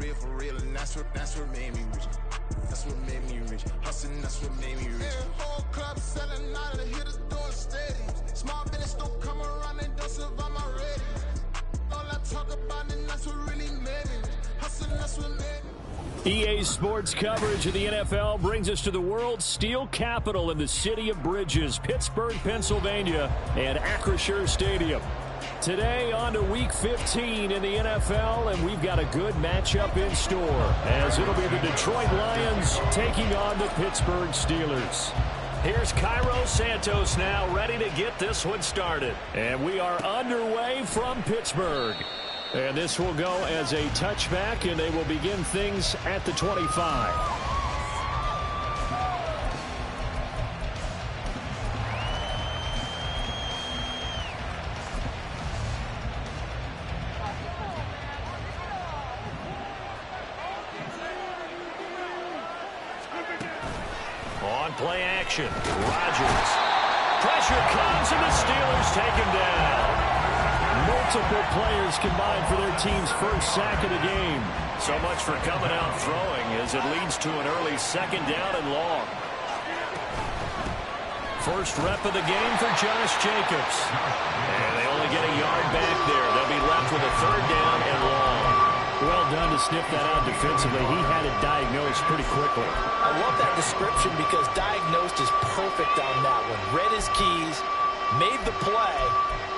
real for real, and that's what made me rich. That's what made me rich. Hustling, that's what made me rich. Yeah, whole club selling out of the hitters doing stadiums. Small business don't come around and don't survive my ratings. All I talk about and that's what really made me rich. Hustling, that's what made me. EA Sports coverage of the NFL brings us to the world's steel capital in the city of Bridges, Pittsburgh, Pennsylvania, and Acrisure Stadium. Today on to Week 15 in the NFL, and we've got a good matchup in store, as it'll be the Detroit Lions taking on the Pittsburgh Steelers. Here's Cairo Santos now, ready to get this one started. And we are underway from Pittsburgh. And this will go as a touchback, and they will begin things at the 25. On play action, Rodgers. Pressure comes, and the Steelers take him down. Multiple players combined for their team's first sack of the game. So much for coming out throwing as it leads to an early second down and long. First rep of the game for Josh Jacobs. And they only get a yard back there. They'll be left with a third down and long. Well done to sniff that out defensively. He had it diagnosed pretty quickly. I love that description because diagnosed is perfect on that one. Read his keys, made the play,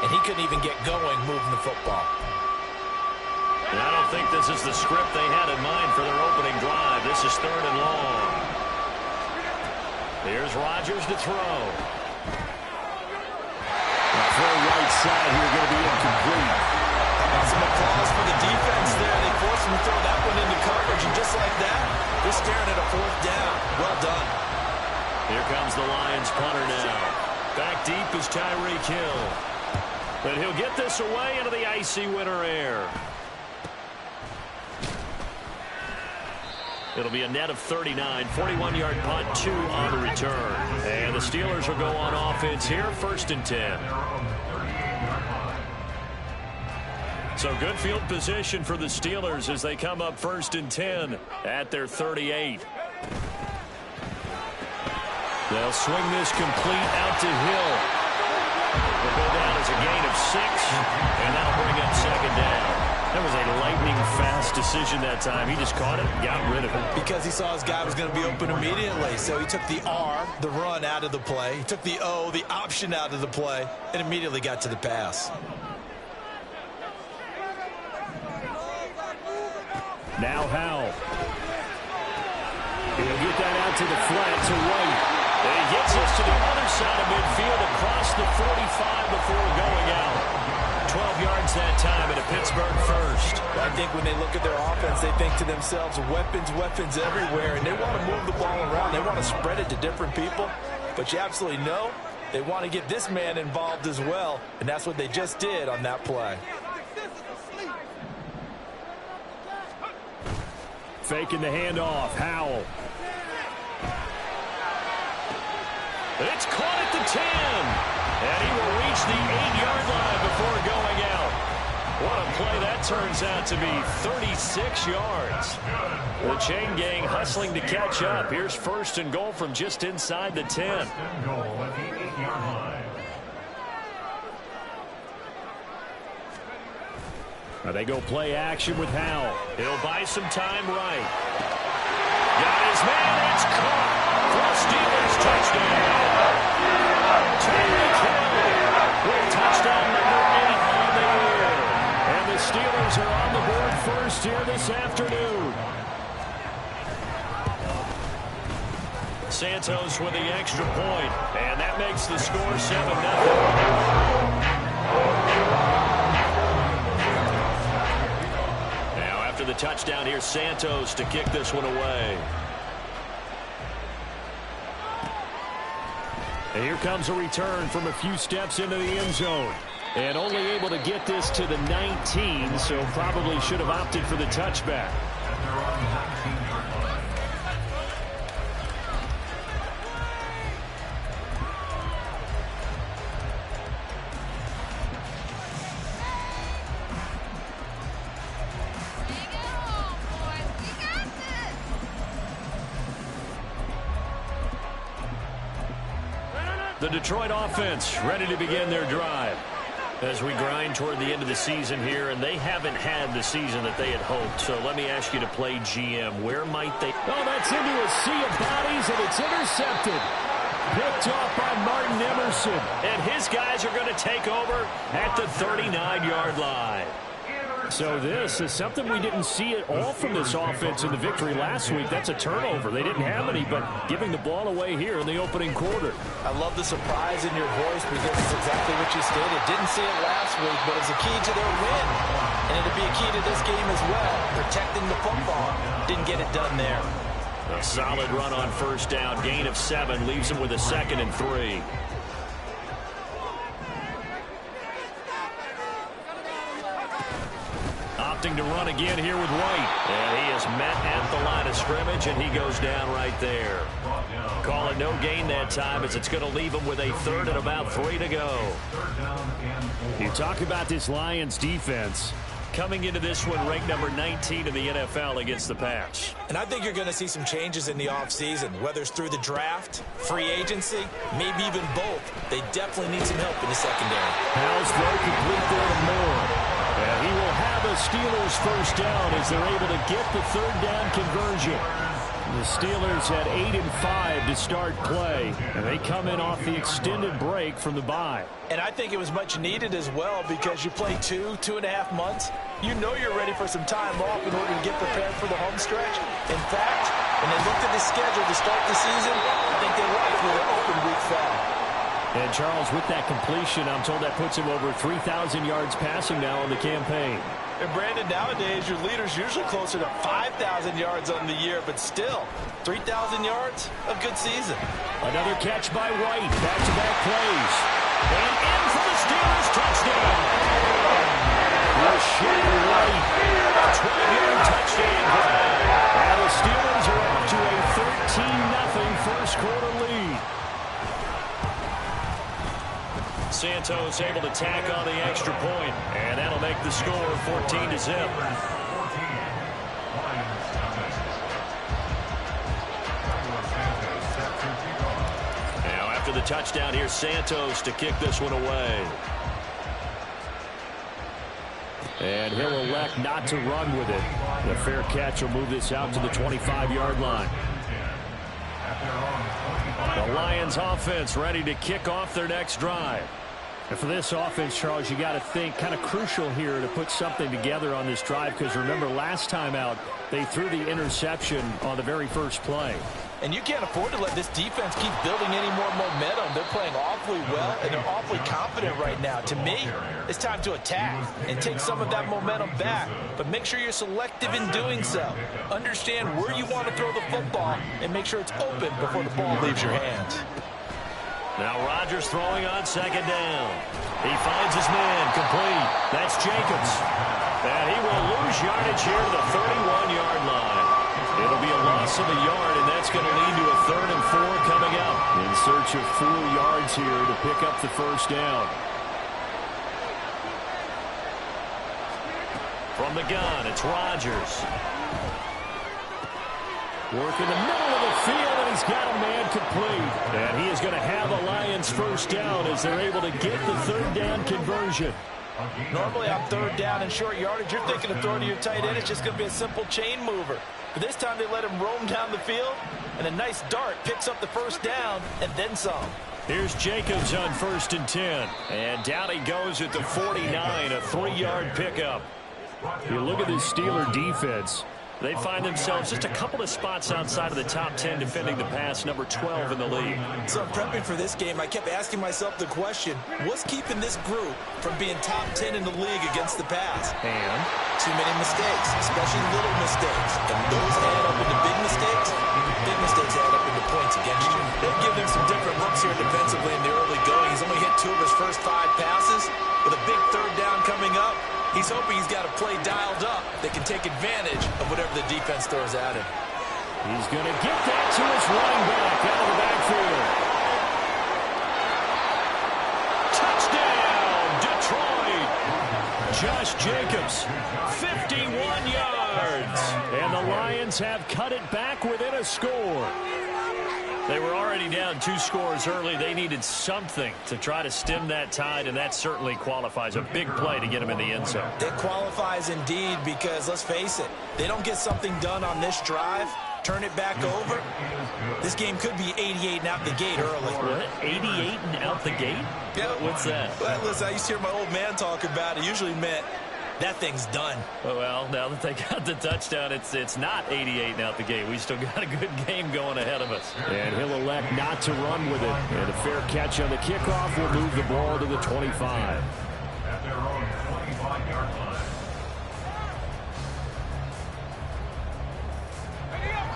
and he couldn't even get going moving the football. And I don't think this is the script they had in mind for their opening drive. This is third and long. Here's Rodgers to throw. The throw right side here going to be incomplete. Some applause for the defense there. They forced him to throw that one into coverage, and just like that, they're staring at a fourth down. Well done. Here comes the Lions punter now. Back deep is Tyreek Hill. But he'll get this away into the icy winter air. It'll be a net of 39, 41-yard punt, 2 on the return. And the Steelers will go on offense here, 1st and 10. So good field position for the Steelers as they come up 1st and 10 at their 38. They'll swing this complete out to Hill. Will go down as a gain of 6, and that'll bring up second down. That was a lightning-fast decision that time. He just caught it and got rid of it. Because he saw his guy was going to be open immediately. So he took the R, the run, out of the play. He took the O, the option, out of the play, and immediately got to the pass. Now Howell. He'll get that out to the flat to White. And he gets us to the other side of midfield across the 45 before going out. 12 yards that time, and a Pittsburgh first. I think when they look at their offense, they think to themselves, weapons, weapons everywhere, and they want to move the ball around. They want to spread it to different people, but you absolutely know they want to get this man involved as well, and that's what they just did on that play. Faking the handoff, Howell. It's caught at the 10. And he will reach the 8-yard line before going out. What a play that turns out to be, 36 yards. The chain gang hustling to catch up. Here's 1st and goal from just inside the 10. Now they go play action with Howell. He'll buy some time right. Got his man. It's caught for a Steelers touchdown. Tyreek Hill with touchdown number 8 on the year. And the Steelers are on the board first here this afternoon. Santos with the extra point, and that makes the score 7-0. After the touchdown, here's Santos to kick this one away. And here comes a return from a few steps into the end zone. And only able to get this to the 19, so probably should have opted for the touchback. The Detroit offense ready to begin their drive. As we grind toward the end of the season here, and they haven't had the season that they had hoped. So let me ask you to play GM. Where might they? Oh, that's into a sea of bodies, and it's intercepted. Picked off by Martin Emerson. And his guys are going to take over at the 39-yard line. So this is something we didn't see at all from this offense in the victory last week. That's a turnover. They didn't have any, but giving the ball away here in the opening quarter. I love the surprise in your voice because it's exactly what you stated. Didn't see it last week, but it's a key to their win. And it'll be a key to this game as well, protecting the football. Didn't get it done there. A solid run on first down. Gain of 7 leaves him with a 2nd and 3. Opting to run again here with White. And he is met at the line of scrimmage, and he goes down right there. Call it no gain that time, as it's going to leave him with a 3rd and about 3 to go. You talk about this Lions defense. Coming into this one, ranked number 19 in the NFL against the pass. And I think you're going to see some changes in the offseason, whether it's through the draft, free agency, maybe even both. They definitely need some help in the secondary. Powell's throw complete there to Moore. And he will have a Steelers first down as they're able to get the 3rd down conversion. The Steelers had 8 and 5 to start play, and they come in off the extended break from the bye. And I think it was much needed as well because you play 2.5 months. You know you're ready for some time off in order to get prepared for the home stretch. In fact, when they looked at the schedule to start the season, I think they liked where the open week fell. And Charles, with that completion, I'm told that puts him over 3,000 yards passing now on the campaign. And Brandon, nowadays your leader's usually closer to 5,000 yards on the year, but still, 3,000 yards, a good season. Another catch by White. Back-to-back plays. And in for the Steelers touchdown. Rashawn White, a 12-yard touchdown grab. And the Steelers are off to a 13-0 first quarter lead. Santos able to tack on the extra point, and that'll make the score 14-0. Now after the touchdown, here's Santos to kick this one away. And he'll elect not to run with it. The fair catch will move this out to the 25-yard line. The Lions offense ready to kick off their next drive. And for this offense, Charles, you got to think kind of crucial here to put something together on this drive, because remember last time out they threw the interception on the very first play. And you can't afford to let this defense keep building any more momentum. They're playing awfully well, and they're awfully confident right now. To me, it's time to attack and take some of that momentum back. But make sure you're selective in doing so. Understand where you want to throw the football and make sure it's open before the ball leaves your hands. Now Rodgers throwing on 2nd down. He finds his man complete. That's Jacobs. And he will lose yardage here to the 31-yard line. It'll be a loss of a yard, and that's going to lead to a 3rd and 4 coming up. In search of 4 yards here to pick up the first down. From the gun, it's Rodgers. Work in the middle of the field, and he's got a man complete. And he is going to have a Lions first down as they're able to get the 3rd down conversion. Normally on 3rd down and short yardage, you're thinking of throwing to your tight end. It's just going to be a simple chain mover. But this time they let him roam down the field, and a nice dart picks up the first down and then some. Here's Jacobs on 1st and 10. And down he goes at the 49, a 3-yard pickup. You look at this Steeler defense. They find themselves just a couple of spots outside of the top 10 defending the pass, number 12 in the league. So prepping for this game, I kept asking myself the question, what's keeping this group from being top 10 in the league against the pass? And too many mistakes, especially little mistakes. And those add up into big mistakes. Big mistakes add up into points against you. They've given him some different looks here defensively in the early going. He's only hit 2 of his first 5 passes. With a big 3rd down coming up, he's hoping he's got a play dialed up that can take advantage of whatever the defense throws at him. He's going to get that to his running back out of the backfield. touchdown, Detroit! Josh Jacobs, 51 yards. And the Lions have cut it back within a score. They were already down 2 scores early. They needed something to try to stem that tide, and that certainly qualifies. A big play to get them in the end zone. It qualifies indeed because, let's face it, they don't get something done on this drive, turn it back over, this game could be 88 and out the gate early. What? 88 and out the gate? Yeah. What's that? Well, listen, I used to hear my old man talk about it. Usually meant that thing's done. Well, now that they got the touchdown, it's not 88 and out the gate. We still got a good game going ahead of us. And he'll elect not to run with it. And a fair catch on the kickoff will move the ball to the 25. At their own 25-yard line.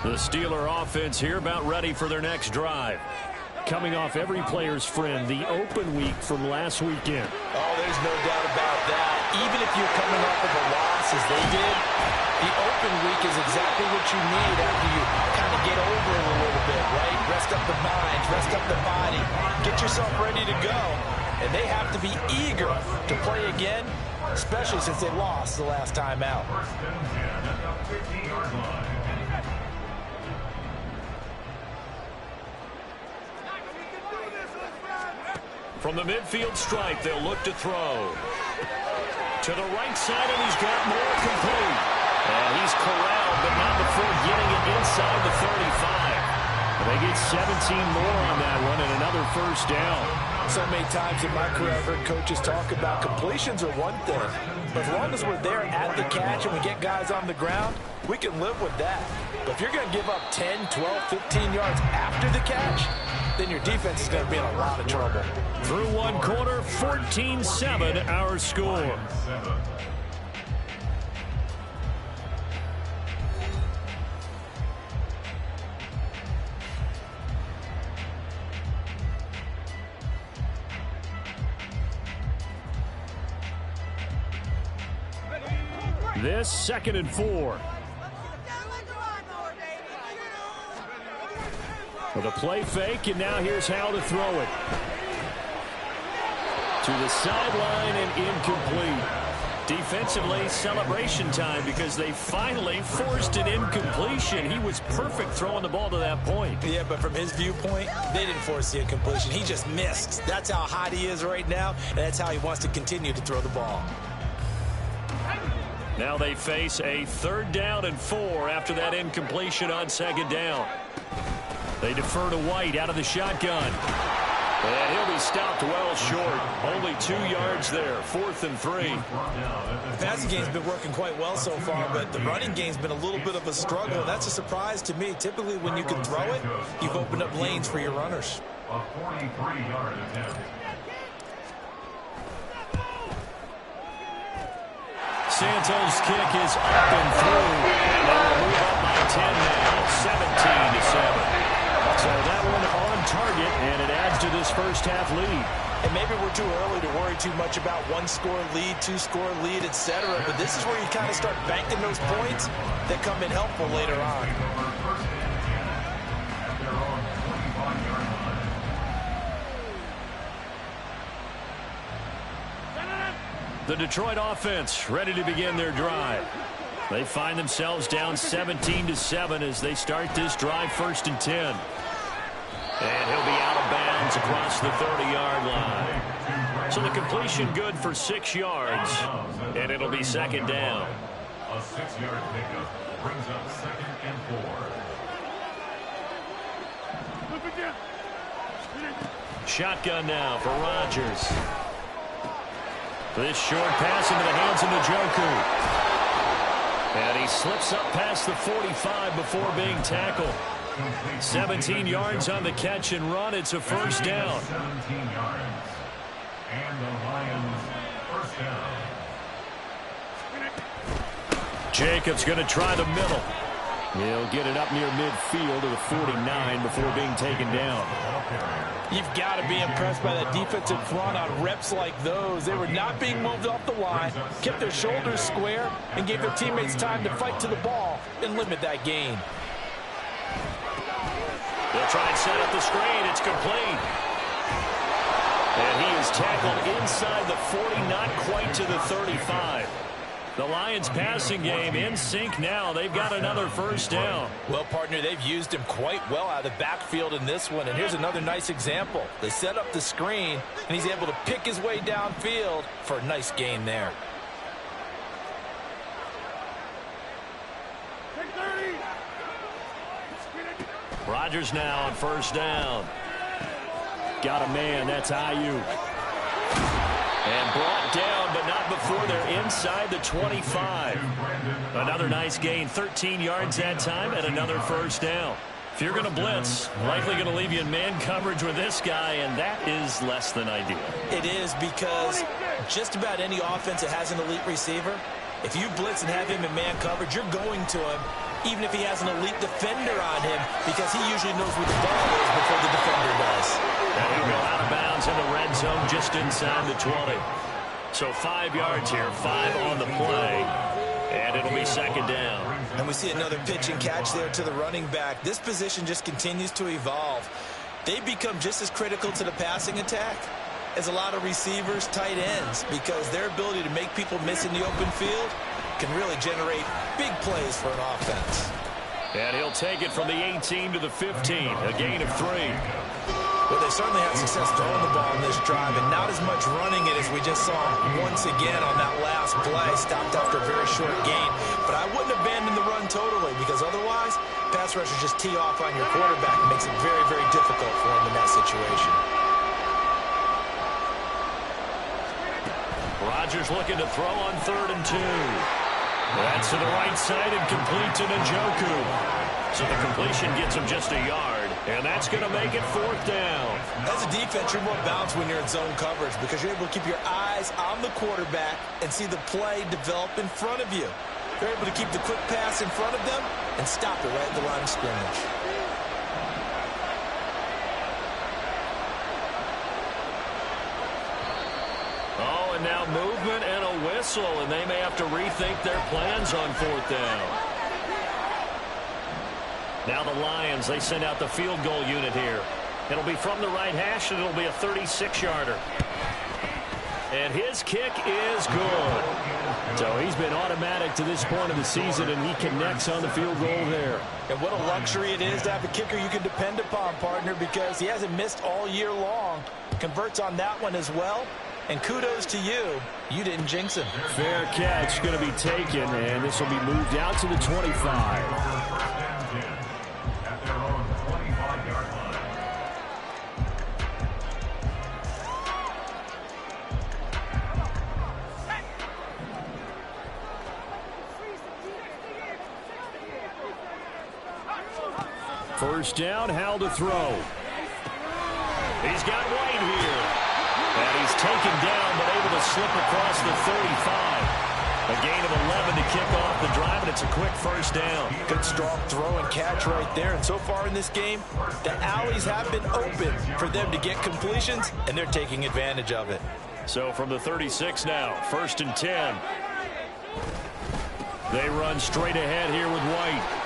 The Steeler offense here about ready for their next drive. Coming off every player's friend, the open week from last weekend. Oh, there's no doubt about that. Even if you're coming off of a loss as they did, the open week is exactly what you need after you kind of get over it a little bit, right? Rest up the mind, rest up the body, get yourself ready to go. And they have to be eager to play again, especially since they lost the last time out. First and 10 at the 15-yard line. From the midfield stripe, they'll look to throw. To the right side, and he's got more complete. And he's corralled, but not before getting it inside the 35. And they get 17 more on that one and another first down. So many times in my career, I've heard coaches talk about completions are one thing. But as long as we're there at the catch and we get guys on the ground, we can live with that. But if you're going to give up 10, 12, 15 yards after the catch, then your defense is going to be in a lot of trouble. Through one quarter, 14-7 our score. This 2nd and 4. With a play fake, and now here's how to throw it. To the sideline and incomplete. Defensively, celebration time because they finally forced an incompletion. He was perfect throwing the ball to that point. Yeah, but from his viewpoint, they didn't force the incompletion. He just missed. That's how hot he is right now, and that's how he wants to continue to throw the ball. Now they face a 3rd down and 4 after that incompletion on 2nd down. They defer to White out of the shotgun. And he'll be stopped well short. Only 2 yards there. 4th and 3. The passing game's been working quite well so far, but the running game's been a little bit of a struggle. That's a surprise to me. Typically, when you can throw it, you've opened up lanes for your runners. A 43-yard attempt. Santos' kick is up and through. And they'll move up by 10 now. 17-7. So that one on target, and it adds to this first half lead. And maybe we're too early to worry too much about 1-score lead, 2-score lead, etc. But this is where you kind of start banking those points that come in helpful later on. The Detroit offense ready to begin their drive. They find themselves down 17-7 as they start this drive, 1st and 10. And he'll be out of bounds across the 30-yard line. So the completion good for 6 yards, and it'll be 2nd down. A 6-yard pickup brings up 2nd and 4. Shotgun now for Rodgers. This short pass into the hands of Njoku. And he slips up past the 45 before being tackled. 17 yards on the catch and run. It's a first down. 17 yards. And the Lions first down. Jacobs going to try the middle. He'll get it up near midfield to the 49 before being taken down. You've got to be impressed by that defensive front on reps like those. They were not being moved off the line, kept their shoulders square, and gave their teammates time to fight to the ball and limit that gain. They'll try and set up the screen. It's complete. And he is tackled inside the 40, not quite to the 35. The Lions passing game in sync now. They've got another first down. Well, partner, they've used him quite well out of the backfield in this one. And here's another nice example. They set up the screen, and he's able to pick his way downfield for a nice gain there. Rodgers now on first down. Got a man. That's Ayuk. And brought down, but not before they're inside the 25. Another nice gain, 13 yards that time, and another first down. If you're going to blitz, likely going to leave you in man coverage with this guy, and that is less than ideal. It is, because just about any offense that has an elite receiver, if you blitz and have him in man coverage, you're going to him, even if he has an elite defender on him, because he usually knows where the ball is before the defender does. And he'll go out of bounds in the red zone just inside the 20. So 5 yards here, 5 on the play, and it'll be second down. And we see another pitch and catch there to the running back. This position just continues to evolve. They become just as critical to the passing attack as a lot of receivers, tight ends, because their ability to make people miss in the open field can really generate big plays for an offense. And he'll take it from the 18 to the 15, a gain of 3. Well, they certainly had success throwing the ball in this drive, and not as much running it as we just saw once again on that last play, stopped after a very short gain. But I wouldn't abandon the run totally, because otherwise, pass rushers just tee off on your quarterback and makes it very, very difficult for him in that situation. Rodgers looking to throw on 3rd and 2. That's to the right side and complete to Njoku. So the completion gets him just a yard, and that's going to make it 4th down. As a defense, you're more balanced when you're in zone coverage because you're able to keep your eyes on the quarterback and see the play develop in front of you. You're able to keep the quick pass in front of them and stop it right at the line of scrimmage. Oh, and now movement and a whistle, and they may have to rethink their plans on 4th down. Now the Lions, they send out the field goal unit here. It'll be from the right hash, and it'll be a 36-yarder. And his kick is good. So he's been automatic to this point of the season, and he connects on the field goal there. And what a luxury it is to have a kicker you can depend upon, partner, because he hasn't missed all year long. Converts on that one as well. And kudos to you. You didn't jinx him. Fair catch going to be taken, and this will be moved out to the 25. First down, Howell to throw. He's got White here. And he's taken down, but able to slip across the 35. A gain of 11 to kick off the drive, and it's a quick first down. Good strong throw and catch right there. And so far in this game, the alleys have been open for them to get completions, and they're taking advantage of it. So from the 36 now, 1st and 10. They run straight ahead here with White.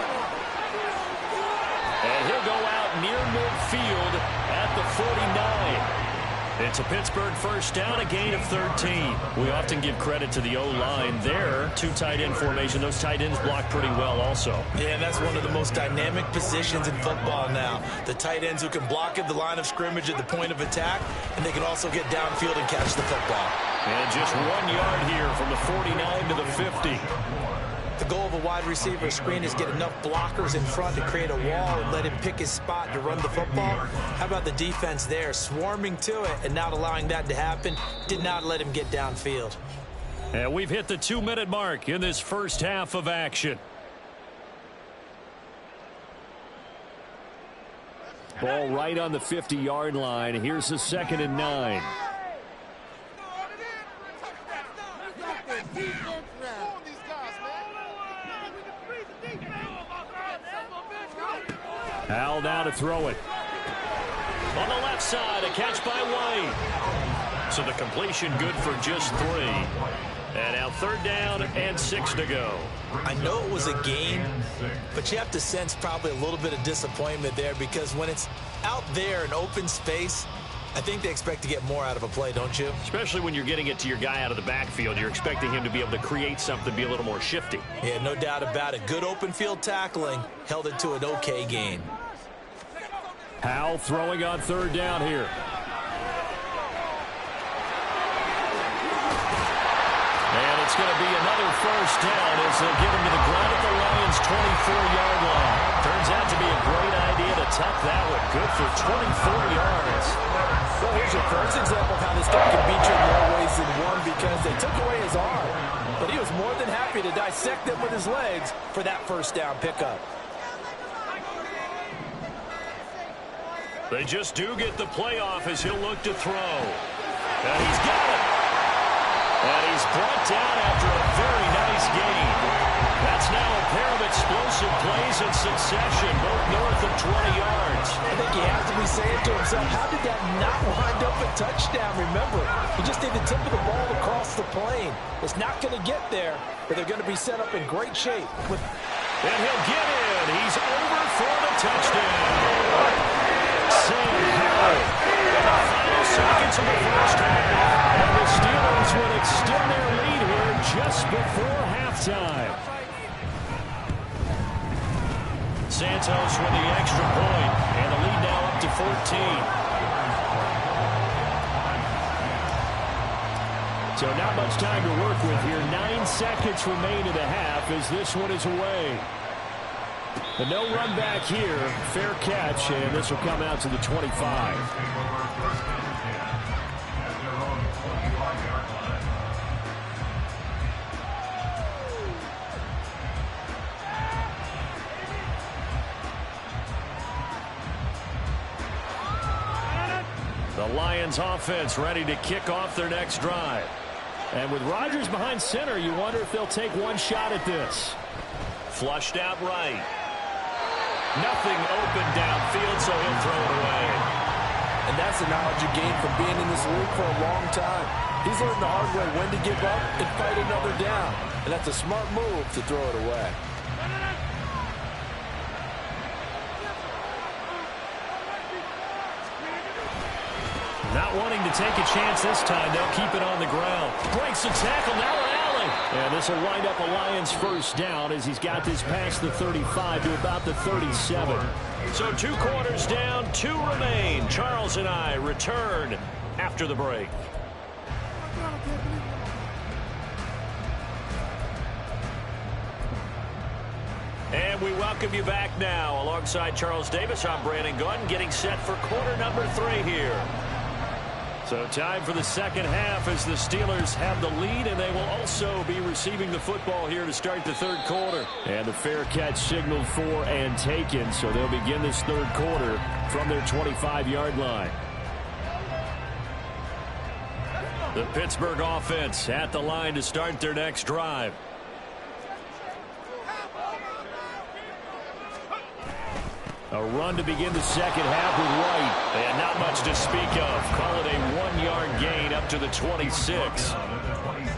And he'll go out near midfield at the 49. It's a Pittsburgh first down, a gain of 13. We often give credit to the O-line there. 2 tight end formation. Those tight ends block pretty well also. Yeah, and that's one of the most dynamic positions in football now. The tight ends who can block at the line of scrimmage at the point of attack, and they can also get downfield and catch the football. And just 1 yard here from the 49 to the 50. The goal of a wide receiver screen is get enough blockers in front to create a wall and let him pick his spot to run the football. How about the defense there, swarming to it and not allowing that to happen? Did not let him get downfield. And we've hit the 2-minute mark in this first half of action. Ball right on the 50-yard line. Here's the 2nd and 9. Howell now to throw it. On the left side, a catch by White. So the completion good for just 3. And now 3rd down and 6 to go. I know it was a gain, but you have to sense probably a little bit of disappointment there because when it's out there in open space, I think they expect to get more out of a play, don't you? Especially when you're getting it to your guy out of the backfield. You're expecting him to be able to create something, be a little more shifty. Yeah, no doubt about it. Good open field tackling. Held it to an okay gain. Howell throwing on third down here. And it's going to be another first down as they'll get him to the ground at the Lions' 24-yard line. Turns out to be a great idea to tuck that one. Good for 24 yards. Well, here's your first example of how this guy can beat you in more ways than one because they took away his arm. But he was more than happy to dissect them with his legs for that first down pickup. They just do get the play off as he'll look to throw. And he's got it. And he's brought down after a very nice gain. That's now a pair of explosive plays in succession, both north of 20 yards. I think he has to be saying to himself, how did that not wind up a touchdown? Remember, he just need the tip of the ball across the plane. It's not going to get there, but they're going to be set up in great shape. And he'll get in. He's over for the touchdown. Sam Howell in the final seconds of the first half. And the Steelers would extend their lead here just before halftime. Santos with the extra point, and the lead now up to 14. So not much time to work with here. 9 seconds remain in the half as this one is away. But no run back here. Fair catch, and this will come out to the 25. The Lions offense ready to kick off their next drive. And with Rodgers behind center, you wonder if they'll take one shot at this. Flushed out right. Nothing open downfield, so he'll throw it away. And that's the knowledge you gain from being in this league for a long time. He's learned the hard way when to give up and fight another down. And that's a smart move to throw it away. Not wanting to take a chance this time, they'll keep it on the ground. Breaks the tackle, now an alley. And this will wind up a Lions first down as he's got this past the 35 to about the 37. So 2 quarters down, 2 remain. Charles and I return after the break. And we welcome you back now. Alongside Charles Davis, I'm Brandon Gunn, getting set for quarter number 3 here. So time for the second half as the Steelers have the lead, and they will also be receiving the football here to start the third quarter. And the fair catch signaled for and taken, so they'll begin this third quarter from their 25-yard line. The Pittsburgh offense at the line to start their next drive. A run to begin the second half with White. And not much to speak of. Call it a 1-yard gain up to the 26.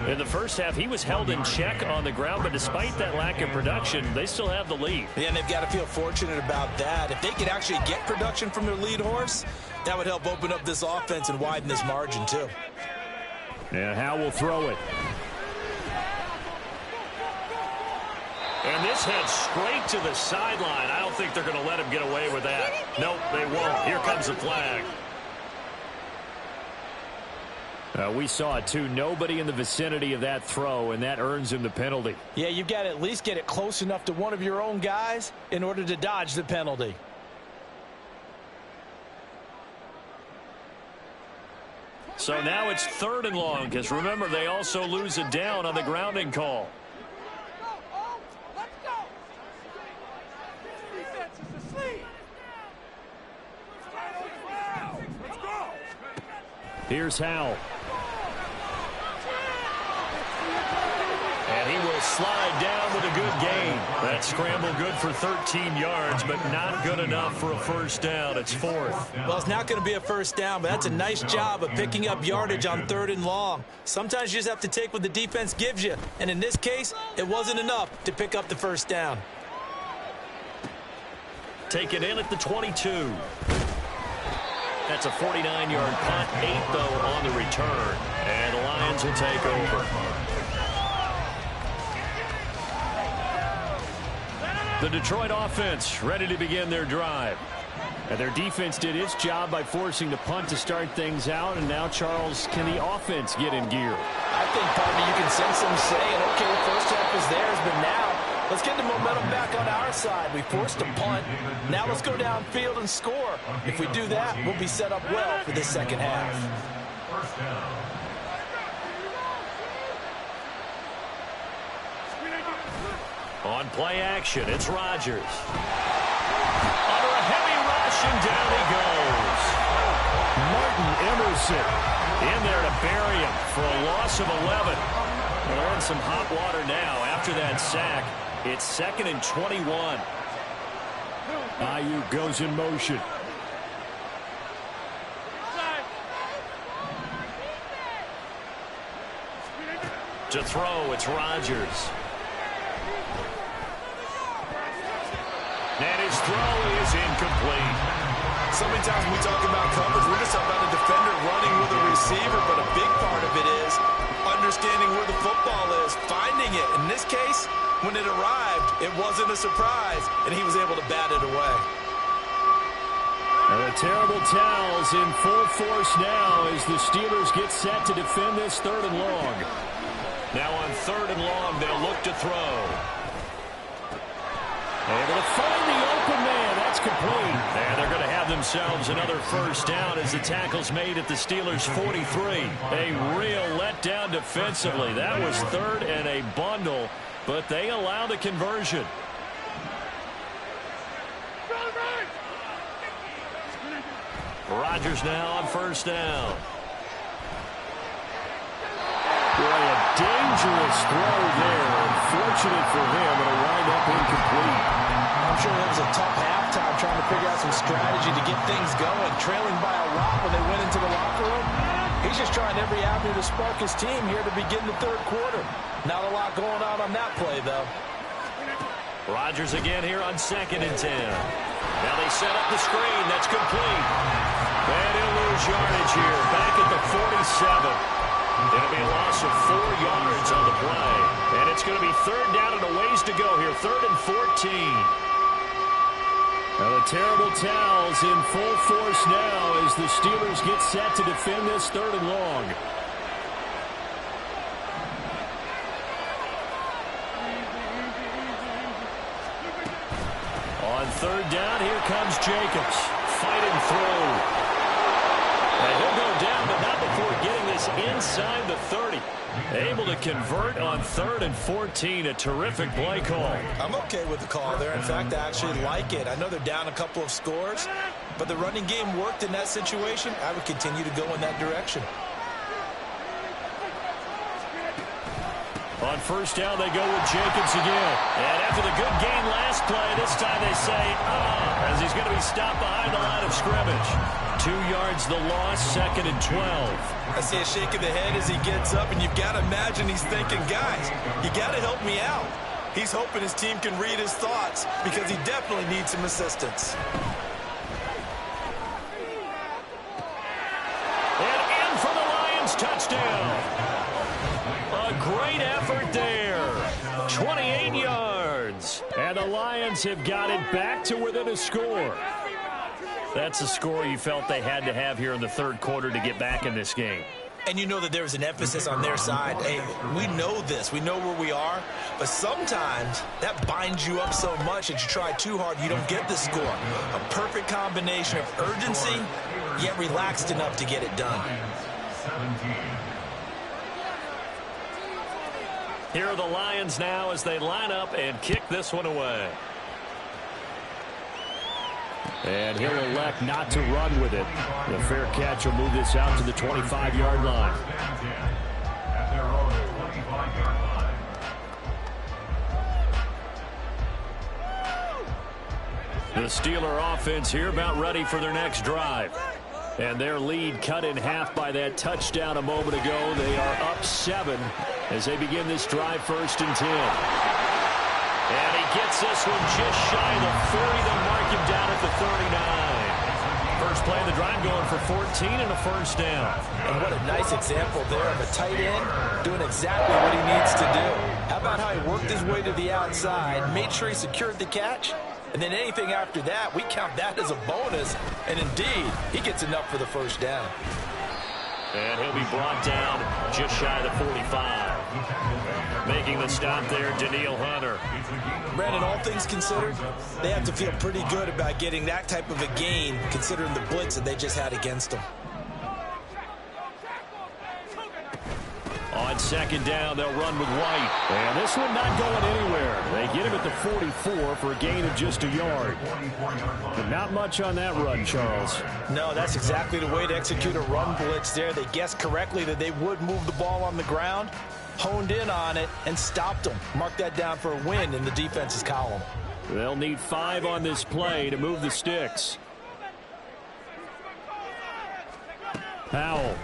In the first half, he was held in check on the ground, but despite that lack of production, they still have the lead. Yeah, and they've got to feel fortunate about that. If they could actually get production from their lead horse, that would help open up this offense and widen this margin, too. And Howell will throw it. And this heads straight to the sideline. I don't think they're going to let him get away with that. Nope, they won't. Here comes the flag. We saw it, too. Nobody in the vicinity of that throw, and that earns him the penalty. Yeah, you've got to at least get it close enough to one of your own guys in order to dodge the penalty. So now it's 3rd and long, because remember, they also lose a down on the grounding call. Here's Howell. And he will slide down with a good gain. That scramble good for 13 yards, but not good enough for a first down. It's 4th. Well, it's not going to be a first down, but that's a nice job of picking up yardage on 3rd and long. Sometimes you just have to take what the defense gives you. And in this case, it wasn't enough to pick up the first down. Taken in at the 22. That's a 49-yard punt, 8 though on the return. And the Lions will take over. The Detroit offense ready to begin their drive. And their defense did its job by forcing the punt to start things out. And now, Charles, can the offense get in gear? I think, partner, you can sense them saying, okay, the first half is theirs, but now let's get the momentum back on our side. We forced a punt. Now let's go downfield and score. If we do that, we'll be set up well for this second half. First down. On play action, it's Rodgers. Under a heavy rush, and down he goes. Martin Emerson in there to bury him for a loss of 11. They're in some hot water now after that sack. It's 2nd and 21. Ayuk goes in motion. To throw, it's Rodgers. And his throw is incomplete. So many times when we talk about coverage, we're just talking about a defender running with a receiver, but a big part of it is understanding where the football is, finding it. In this case, when it arrived, it wasn't a surprise, and he was able to bat it away. And the terrible towels in full force now as the Steelers get set to defend this 3rd and long. Now on 3rd and long, they'll look to throw. Able to find the open man. That's complete. And they're going to have themselves another first down as the tackle's made at the Steelers' 43. A real letdown defensively. That was 3rd and a bundle, but they allow the conversion. Rodgers now on first down. Boy, a dangerous throw there. Unfortunate for him, it'll wind up incomplete. I'm sure it was a tough halftime trying to figure out some strategy to get things going, trailing by a lot when they went into the locker room. He's just trying every avenue to spark his team here to begin the 3rd quarter. Not a lot going on that play, though. Rodgers again here on 2nd and 10. Now they set up the screen. That's complete. And he'll lose yardage here. Back at the 47. It'll be a loss of 4 yards on the play. And it's going to be 3rd down and a ways to go here. 3rd and 14. Now the terrible towels in full force now as the Steelers get set to defend this 3rd and long. On 3rd down, here comes Jacobs. Fighting through. And he'll go down, but not before getting this inside the 30. Able to convert on 3rd and 14. A terrific play call. I'm okay with the call there. In fact, I actually like it. I know they're down a couple of scores, but the running game worked in that situation. I would continue to go in that direction. On first down, they go with Jacobs again. And after the good gain last play, this time they say, as he's going to be stopped behind the line of scrimmage. 2 yards the loss, 2nd and 12. I see a shake of the head as he gets up, and you've got to imagine he's thinking, guys, you got to help me out. He's hoping his team can read his thoughts because he definitely needs some assistance. And in for the Lions, touchdown. A great effort there. 28 yards. And the Lions have got it back to within a score. That's a score you felt they had to have here in the 3rd quarter to get back in this game. And you know that there was an emphasis on their side. Hey, we know this. We know where we are. But sometimes that binds you up so much that you try too hard, you don't get the score. A perfect combination of urgency, yet relaxed enough to get it done. 17. Here are the Lions now as they line up and kick this one away. And he'll elect not to run with it. The fair catch will move this out to the 25-yard line. At their own 25-yard line. The Steeler offense here about ready for their next drive. And their lead cut in half by that touchdown a moment ago. They are up 7 as they begin this drive, 1st and 10. And he gets this one just shy of the 40. They'll mark him down at the 39. playing the drive, going for 14 and a first down. And what a nice example there of a tight end doing exactly what he needs to do. How about how he worked his way to the outside, made sure he secured the catch, and then anything after that, we count that as a bonus. And indeed, he gets enough for the first down. And he'll be brought down just shy of the 45. Making the stop there, Danielle Hunter. Brandon, all things considered, they have to feel pretty good about getting that type of a gain, considering the blitz that they just had against them. On second down, they'll run with White. And this one not going anywhere. They get him at the 44 for a gain of just a yard. But not much on that run, Charles. No, that's exactly the way to execute a run blitz there. They guessed correctly that they would move the ball on the ground, honed in on it, and stopped them. Mark that down for a win in the defense's column. They'll need 5 on this play to move the sticks. Powell.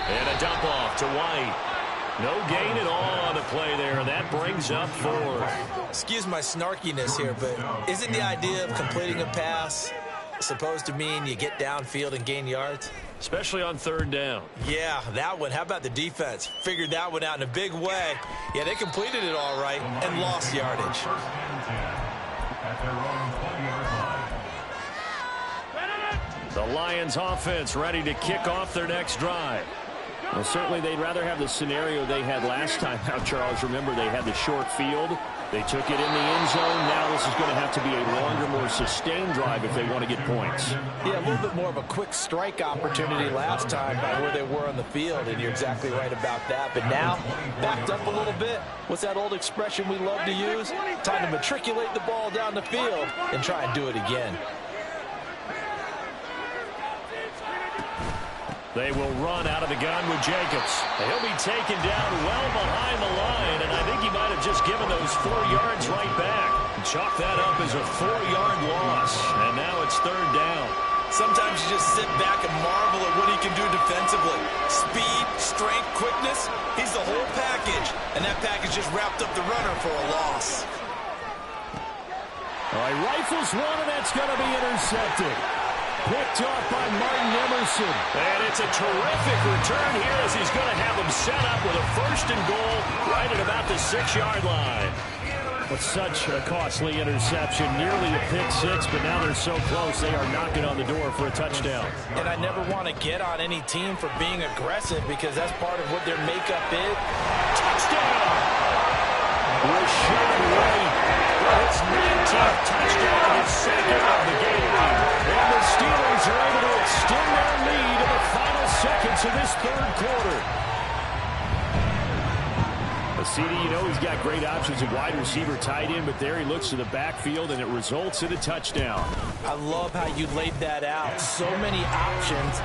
And a dump off to White. No gain at all on the play there, and that brings up 4. Excuse my snarkiness here, but isn't the idea of completing a pass supposed to mean you get downfield and gain yards? Especially on third down. Yeah, that one. How about the defense? Figured that one out in a big way. Yeah, they completed it all right and lost yardage. The Lions offense ready to kick off their next drive. Well, certainly they'd rather have the scenario they had last time out, Charles. Remember, they had the short field. They took it in the end zone. Now this is going to have to be a longer, more sustained drive if they want to get points. Yeah, a little bit more of a quick strike opportunity last time by where they were on the field, and you're exactly right about that. But now, backed up a little bit. What's that old expression we love to use? Time to matriculate the ball down the field and try and do it again. They will run out of the gun with Jacobs. He'll be taken down well behind the line, and I think he might have just given those 4 yards right back. Chalk that up as a 4-yard loss, and now it's third down. Sometimes you just sit back and marvel at what he can do defensively. Speed, strength, quickness, he's the whole package, and that package just wrapped up the runner for a loss. All right, rifles one, and that's going to be intercepted. Picked off by Martin Emerson. And it's a terrific return here as he's going to have them set up with a 1st and goal right at about the 6-yard line. But such a costly interception, nearly a pick-6, but now they're so close they are knocking on the door for a touchdown. And I never want to get on any team for being aggressive because that's part of what their makeup is. Touchdown! Rashad White. His 19th touchdown, his 2nd of the game. And the Steelers are able to extend their lead in the final seconds of this 3rd quarter. CD, you know he's got great options at wide receiver, tight end, but there he looks to the backfield, and it results in a touchdown. I love how you laid that out. So many options.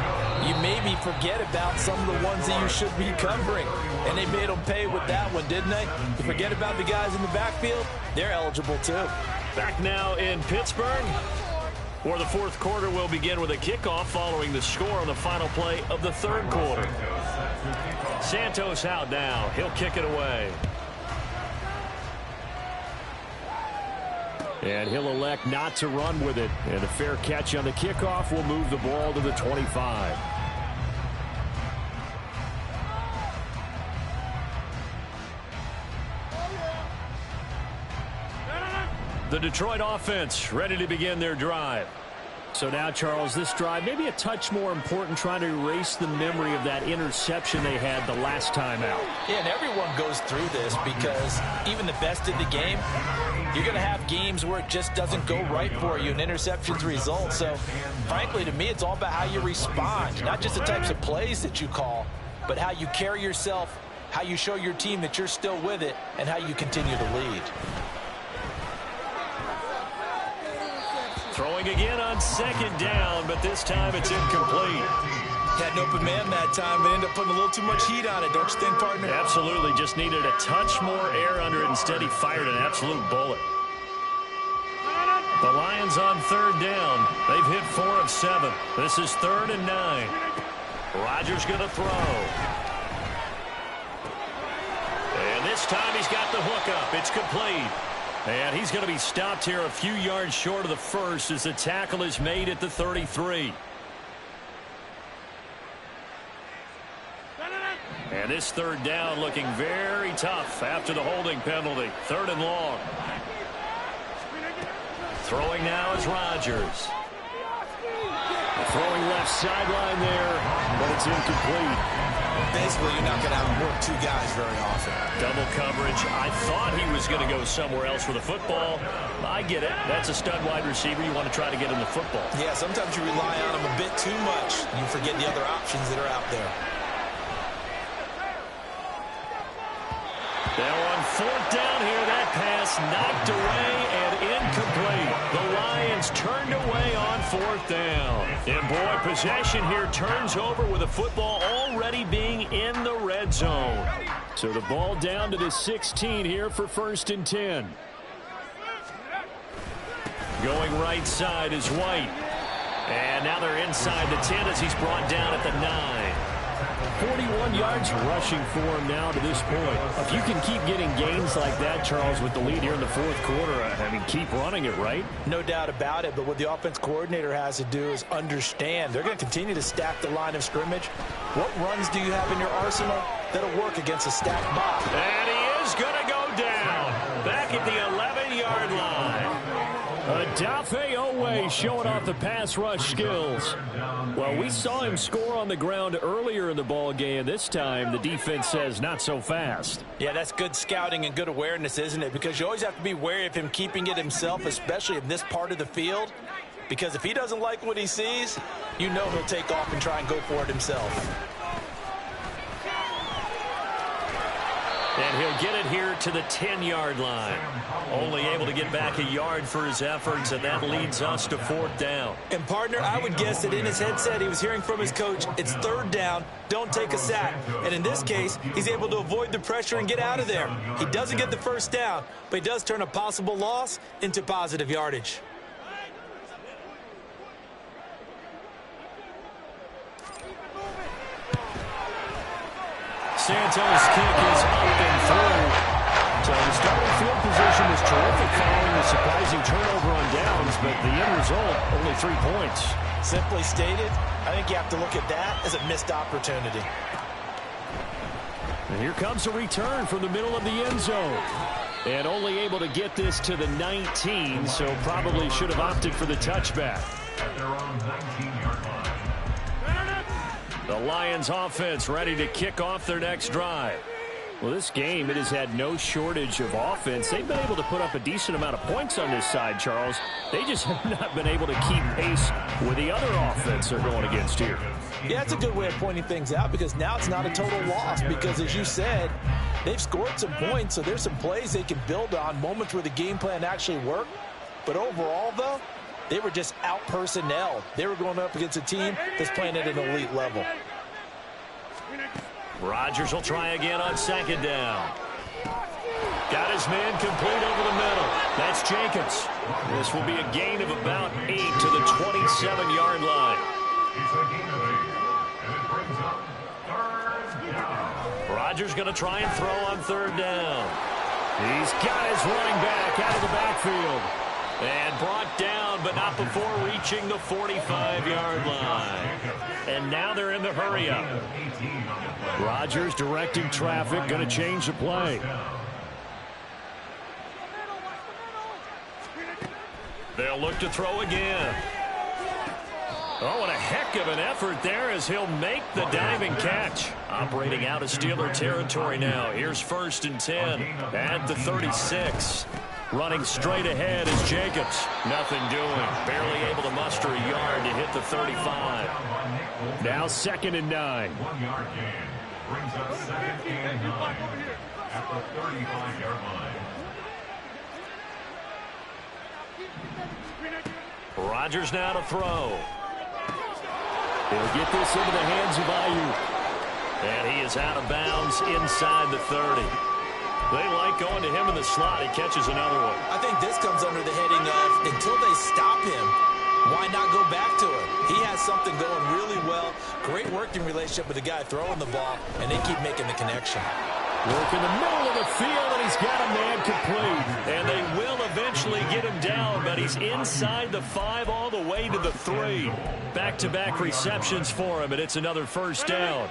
You maybe forget about some of the ones that you should be covering, and they made them pay with that one, didn't they? You forget about the guys in the backfield, they're eligible too. Back now in Pittsburgh, where the 4th quarter will begin with a kickoff following the score on the final play of the 3rd quarter. Santos out now. He'll kick it away. And he'll elect not to run with it. And a fair catch on the kickoff will move the ball to the 25. The Detroit offense ready to begin their drive. So now, Charles, this drive maybe a touch more important, trying to erase the memory of that interception they had the last time out. Yeah, and everyone goes through this because even the best of the game, you're going to have games where it just doesn't go right for you and interceptions result. So, frankly, to me, it's all about how you respond, not just the types of plays that you call, but how you carry yourself, how you show your team that you're still with it, and how you continue to lead. Throwing again on 2nd down, but this time it's incomplete. Had an open man that time, but ended up putting a little too much heat on it, don't you think, partner? Absolutely, just needed a touch more air under it. Instead, he fired an absolute bullet. The Lions on 3rd down. They've hit 4 of 7. This is 3rd and 9. Rodgers going to throw. And this time he's got the hook up. It's complete. And he's going to be stopped here a few yards short of the first as the tackle is made at the 33. And this third down looking very tough after the holding penalty. 3rd and long. Throwing now is Rodgers. Throwing left sideline there, but it's incomplete. Basically, you're not going to have to work 2 guys very often. Double coverage. I thought he was going to go somewhere else with the football. I get it. That's a stud wide receiver. You want to try to get him the football. Yeah, sometimes you rely on him a bit too much. You forget the other options that are out there. Now on 4th down here, that pass knocked away and incomplete. The Lions turned away on 4th down. And boy, possession here turns over with the football already being in the red zone. So the ball down to the 16 here for 1st and 10. Going right side is White. And now they're inside the 10 as he's brought down at the 9. 41 yards rushing for him now to this point. If you can keep getting gains like that, Charles, with the lead here in the 4th quarter, I mean, keep running it, right? No doubt about it, but what the offense coordinator has to do is understand. They're going to continue to stack the line of scrimmage. What runs do you have in your arsenal that'll work against a stacked box? And he is going to go down back at the 11-yard line. Odafe Oweh showing off the pass rush skills. Well, we saw him score on the ground earlier in the ball game. This time, the defense says not so fast. Yeah, that's good scouting and good awareness, isn't it? Because you always have to be wary of him keeping it himself, especially in this part of the field. Because if he doesn't like what he sees, you know he'll take off and try and go for it himself. And he'll get it here to the 10-yard line. Only able to get back a yard for his efforts, and that leads us to 4th down. And, partner, I would guess that in his headset he was hearing from his coach, it's 3rd down, don't take a sack. And in this case, he's able to avoid the pressure and get out of there. He doesn't get the 1st down, but he does turn a possible loss into positive yardage. Santos' kick is up and through. So the starting field position was terrific following the surprising turnover on downs, but the end result, only 3 points. Simply stated, I think you have to look at that as a missed opportunity. And here comes a return from the middle of the end zone. And only able to get this to the 19, so probably should have opted for the touchback. At their own 19-yard line. The Lions offense ready to kick off their next drive. Well, this game, it has had no shortage of offense. They've been able to put up a decent amount of points on this side, Charles. They just have not been able to keep pace with the other offense they're going against here. Yeah, it's a good way of pointing things out because now it's not a total loss because, as you said, they've scored some points, so there's some plays they can build on, moments where the game plan actually worked. But overall, though, they were just out-personnel. They were going up against a team that's playing at an elite level. Rodgers will try again on 2nd down. Got his man complete over the middle. That's Jacobs. This will be a gain of about 8 to the 27-yard line. It's a gain of 8, and it brings up 3rd down. Rodgers going to try and throw on 3rd down. He's got his running back out of the backfield. And brought down, but not before reaching the 45-yard line. And now they're in the hurry-up. Rodgers directing traffic, going to change the play. They'll look to throw again. Oh, and a heck of an effort there as he'll make the diving catch. Operating out of Steeler territory now. Here's 1st and 10 at the 36. Running straight ahead is Jacobs. Nothing doing. Barely able to muster a yard to hit the 35. Now 2nd and 9. 1-yard gain brings up 2nd and 9 at the 35-yard line. Rodgers now to throw. He'll get this into the hands of Ayuk. And he is out of bounds inside the 30. They like going to him in the slot. He catches another one. I think this comes under the heading of until they stop him, why not go back to him? He has something going really well. Great working relationship with the guy throwing the ball, and they keep making the connection. Work in the middle of the field, and he's got a man complete. And they will eventually get him down, but he's inside the 5 all the way to the 3. Back-to-back receptions for him, and it's another first down.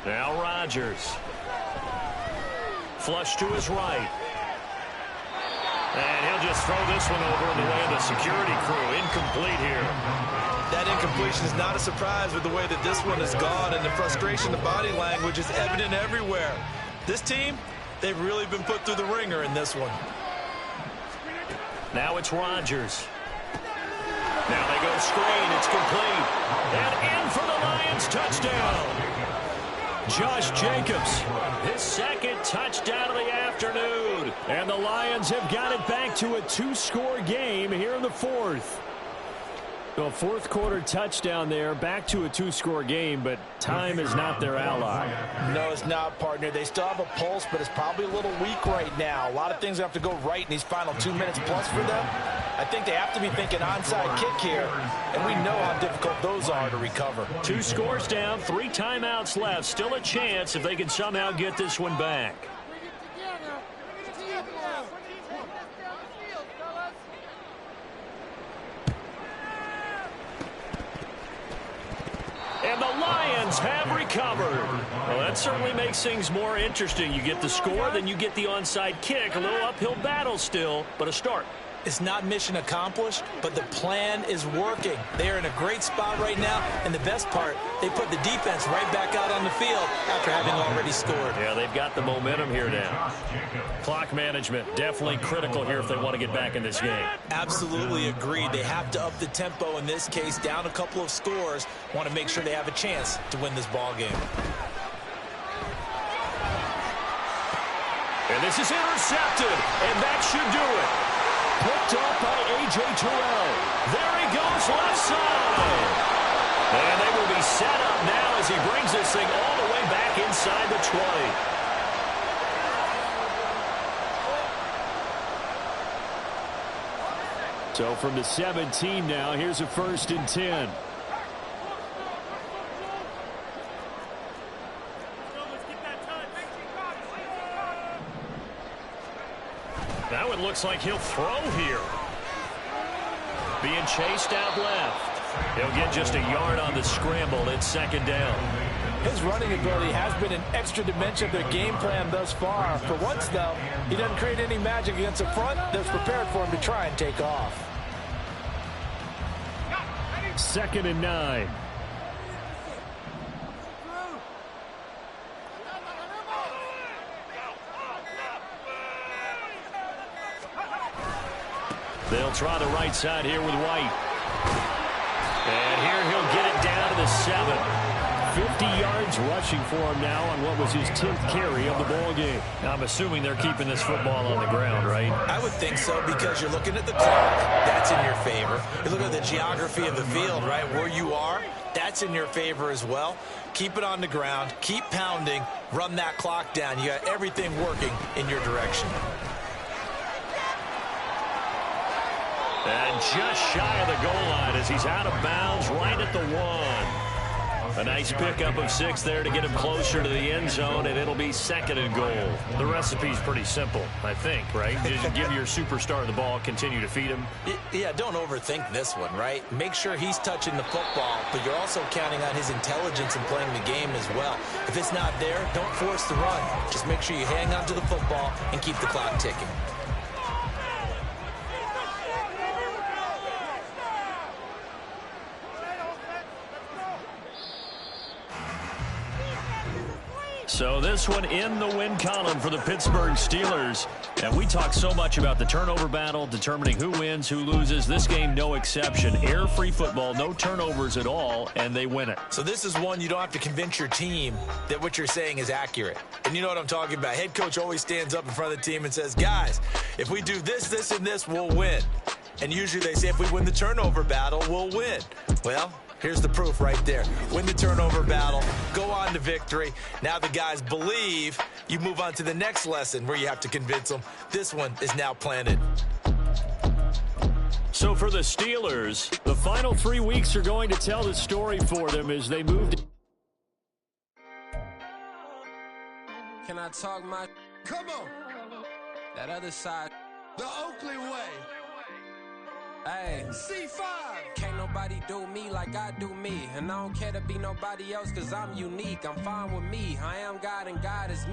Now Rodgers. Flush to his right. And he'll just throw this one over in the way of the security crew. Incomplete here. That incompletion is not a surprise with the way that this one has gone, and the frustration, the body language is evident everywhere. This team, they've really been put through the ringer in this one. Now it's Rodgers. Now they go screen. It's complete. And in for the Lions touchdown. Josh Jacobs, his second touchdown of the afternoon. And the Lions have got it back to a 2-score game here in the 4th. So a fourth-quarter touchdown there, back to a 2-score game, but time is not their ally. No, it's not, partner. They still have a pulse, but it's probably a little weak right now. A lot of things have to go right in these final 2 minutes plus for them. I think they have to be thinking onside kick here, and we know how difficult those are to recover. 2 scores down, 3 timeouts left. Still a chance if they can somehow get this one back. And the Lions have recovered. Well, that certainly makes things more interesting. You get the score, then you get the onside kick. A little uphill battle still, but a start. It's not mission accomplished, but the plan is working. They are in a great spot right now, and the best part, they put the defense right back out on the field after having already scored. Yeah, they've got the momentum here now. Clock management, definitely critical here if they want to get back in this game. Absolutely agreed. They have to up the tempo in this case, down a couple of scores. Want to make sure they have a chance to win this ball game. And this is intercepted, and that should do it. Picked up by A.J. Terrell. There he goes left side. And they will be set up now as he brings this thing all the way back inside the 20. So from the 17 now, here's a 1st and 10. Now it looks like he'll throw here. Being chased out left. He'll get just a yard on the scramble. It's 2nd down. His running ability has been an extra dimension of their game plan thus far. For once, though, he doesn't create any magic against the front that's prepared for him to try and take off. 2nd and 9. They'll try the right side here with White. And here he'll get it down to the 7. 50 yards rushing for him now on what was his 10th carry of the ball game. Now, I'm assuming they're keeping this football on the ground, right? I would think so, because you're looking at the clock. That's in your favor. You're looking at the geography of the field, right? Where you are, that's in your favor as well. Keep it on the ground. Keep pounding. Run that clock down. You got everything working in your direction. And just shy of the goal line as he's out of bounds right at the 1. A nice pickup of 6 there to get him closer to the end zone, and it'll be 2nd and goal. The recipe's pretty simple, I think, right? Just give your superstar the ball, continue to feed him. Yeah, don't overthink this one, right? Make sure he's touching the football, but you're also counting on his intelligence in playing the game as well. If it's not there, don't force the run. Just make sure you hang on to the football and keep the clock ticking. So this one in the win column for the Pittsburgh Steelers. And we talk so much about the turnover battle, determining who wins, who loses. This game, no exception. Air-free football, no turnovers at all, and they win it. So this is one you don't have to convince your team that what you're saying is accurate. And you know what I'm talking about. Head coach always stands up in front of the team and says, guys, if we do this, this, and this, we'll win. And usually they say if we win the turnover battle, we'll win. Well, here's the proof right there. Win the turnover battle, go on to victory. Now the guys believe. You move on to the next lesson where you have to convince them. This one is now planted. So for the Steelers, the final 3 weeks are going to tell the story for them as they move Can I talk my? Come on. That other side. The Oakley way. Hey. C5. Can't nobody do me like I do me. And I don't care to be nobody else, cause I'm unique. I'm fine with me. I am God and God is me.